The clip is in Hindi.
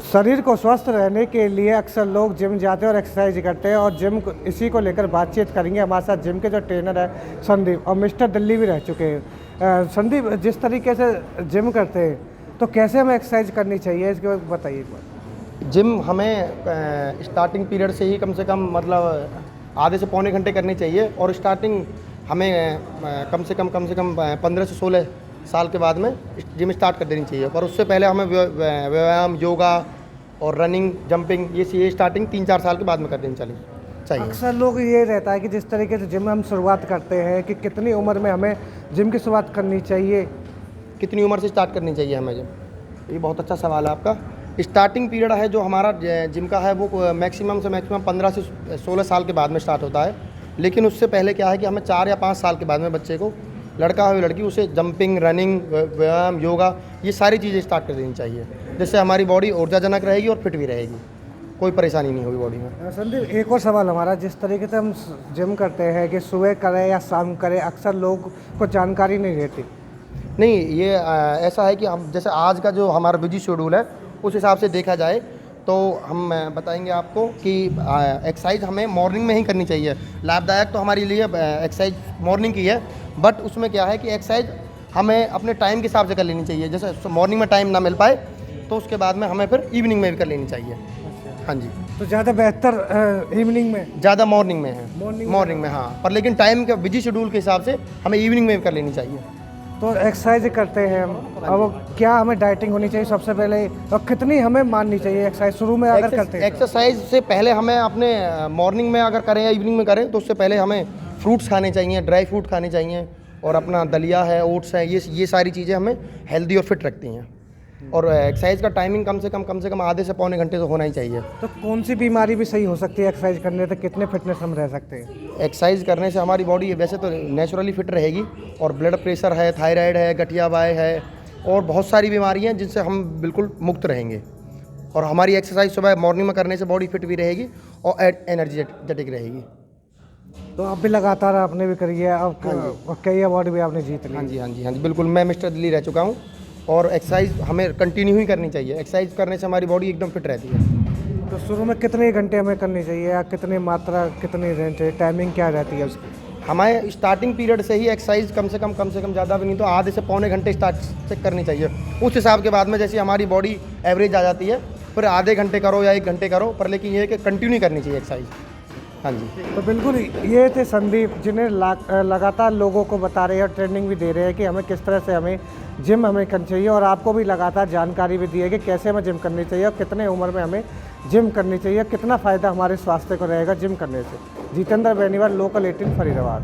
शरीर को स्वस्थ रहने के लिए अक्सर लोग जिम जाते हैं और एक्सरसाइज करते हैं, और जिम इसी को लेकर बातचीत करेंगे। हमारे साथ जिम के जो ट्रेनर है संदीप, और मिस्टर दिल्ली भी रह चुके हैं। संदीप, जिस तरीके से जिम करते हैं तो कैसे हमें एक्सरसाइज करनी चाहिए, इसके बारे में बताइए एक बार। जिम हमें स्टार्टिंग पीरियड से ही कम से कम मतलब आधे से पौने घंटे करनी चाहिए, और स्टार्टिंग हमें कम से कम 15 से 16 साल के बाद में जिम स्टार्ट कर देनी चाहिए। पर उससे पहले हमें व्यायाम, योगा और रनिंग, जंपिंग ये स्टार्टिंग 3-4 साल के बाद में कर देनी चाहिए। अक्सर लोग ये रहता है कि जिस तरीके से जिम में हम शुरुआत करते हैं कि कितनी उम्र में हमें जिम की शुरुआत करनी चाहिए, कितनी उम्र से स्टार्ट करनी चाहिए हमें जिम, ये बहुत अच्छा सवाल है आपका। स्टार्टिंग पीरियड है जो हमारा जिम का है वो मैक्सिमम से मैक्सिमम 15 से 16 साल के बाद में स्टार्ट होता है। लेकिन उससे पहले क्या है कि हमें 4 या 5 साल के बाद में बच्चे को, लड़का हो या लड़की, उसे जंपिंग, रनिंग, व्यायाम, योगा ये सारी चीज़ें स्टार्ट कर देनी चाहिए, जिससे हमारी बॉडी ऊर्जाजनक रहेगी और फिट भी रहेगी, कोई परेशानी नहीं होगी बॉडी में। संदीप, एक और सवाल हमारा, जिस तरीके से हम जिम करते हैं कि सुबह करें या शाम करें, अक्सर लोग को जानकारी नहीं रहती। नहीं, ये ऐसा है कि हम जैसे आज का जो हमारा बिजी शेड्यूल है उस हिसाब से देखा जाए तो हम बताएंगे आपको कि एक्सरसाइज हमें मॉर्निंग में ही करनी चाहिए। लाभदायक तो हमारे लिए एक्सरसाइज मॉर्निंग की है, बट उसमें क्या है कि एक्सरसाइज हमें अपने टाइम के हिसाब से कर लेनी चाहिए। जैसे मॉर्निंग में टाइम ना मिल पाए तो उसके बाद में हमें फिर इवनिंग में भी कर लेनी चाहिए। हाँ जी, तो ज़्यादा बेहतर इवनिंग में, ज़्यादा मॉर्निंग में है, मॉर्निंग में हाँ, पर लेकिन टाइम के बिजी शेड्यूल के हिसाब से हमें इवनिंग में भी कर लेनी चाहिए। तो एक्सरसाइज करते हैं हम, अब क्या हमें डाइटिंग होनी चाहिए सबसे पहले, और कितनी हमें माननी चाहिए एक्सरसाइज शुरू में अगर करते हैं? एक्सरसाइज से पहले हमें अपने मॉर्निंग में अगर करें या इवनिंग में करें तो उससे पहले हमें फ्रूट्स खाने चाहिए, ड्राई फ्रूट खाने चाहिए, और अपना दलिया है, ओट्स है, ये सारी चीज़ें हमें हेल्दी और फिट रखती हैं। और एक्सरसाइज का टाइमिंग कम से कम आधे से पौने घंटे तो होना ही चाहिए। तो कौन सी बीमारी भी सही हो सकती है एक्सरसाइज करने से, कितने फिटनेस हम रह सकते हैं? एक्सरसाइज करने से हमारी बॉडी वैसे तो नेचुरली फिट रहेगी, और ब्लड प्रेशर है, थायराइड है, गठिया वाय है, और बहुत सारी बीमारियां हैं जिनसे हम बिल्कुल मुक्त रहेंगे। और हमारी एक्सरसाइज सुबह मॉर्निंग में करने से बॉडी फिट भी रहेगी और एनर्जेटिक रहेगी। तो आप भी लगातार आपने भी करी है, अब कई अवार्ड भी आपने जीत लिए। हाँ जी, बिल्कुल। मैं मिस्टर दिल्ली रह चुका हूँ, और एक्सरसाइज हमें कंटिन्यू ही करनी चाहिए। एक्सरसाइज करने से हमारी बॉडी एकदम फिट रहती है। तो शुरू में कितने घंटे हमें करनी चाहिए, या कितनी मात्रा, कितनी रेंज है, टाइमिंग क्या रहती है उसकी? हमारे स्टार्टिंग पीरियड से ही एक्सरसाइज कम से कम ज़्यादा भी नहीं तो आधे से पौने घंटे स्टार्ट से करनी चाहिए। उस हिसाब के बाद में जैसे हमारी बॉडी एवरेज आ जाती है, फिर आधे घंटे करो या 1 घंटे करो, पर लेकिन ये है कि कंटिन्यू करनी चाहिए एक्सरसाइज। हाँ जी, तो बिल्कुल ये थे संदीप, जिन्हें लगातार लोगों को बता रहे हैं और ट्रेनिंग भी दे रहे हैं कि हमें किस तरह से हमें जिम करनी चाहिए, और आपको भी लगातार जानकारी भी दी है कि कैसे हमें जिम करनी चाहिए और कितने उम्र में हमें जिम करनी चाहिए, कितना फ़ायदा हमारे स्वास्थ्य को रहेगा जिम करने से। जितेंद्र बेनीवाल, लोकल 18 फरीदाबाद।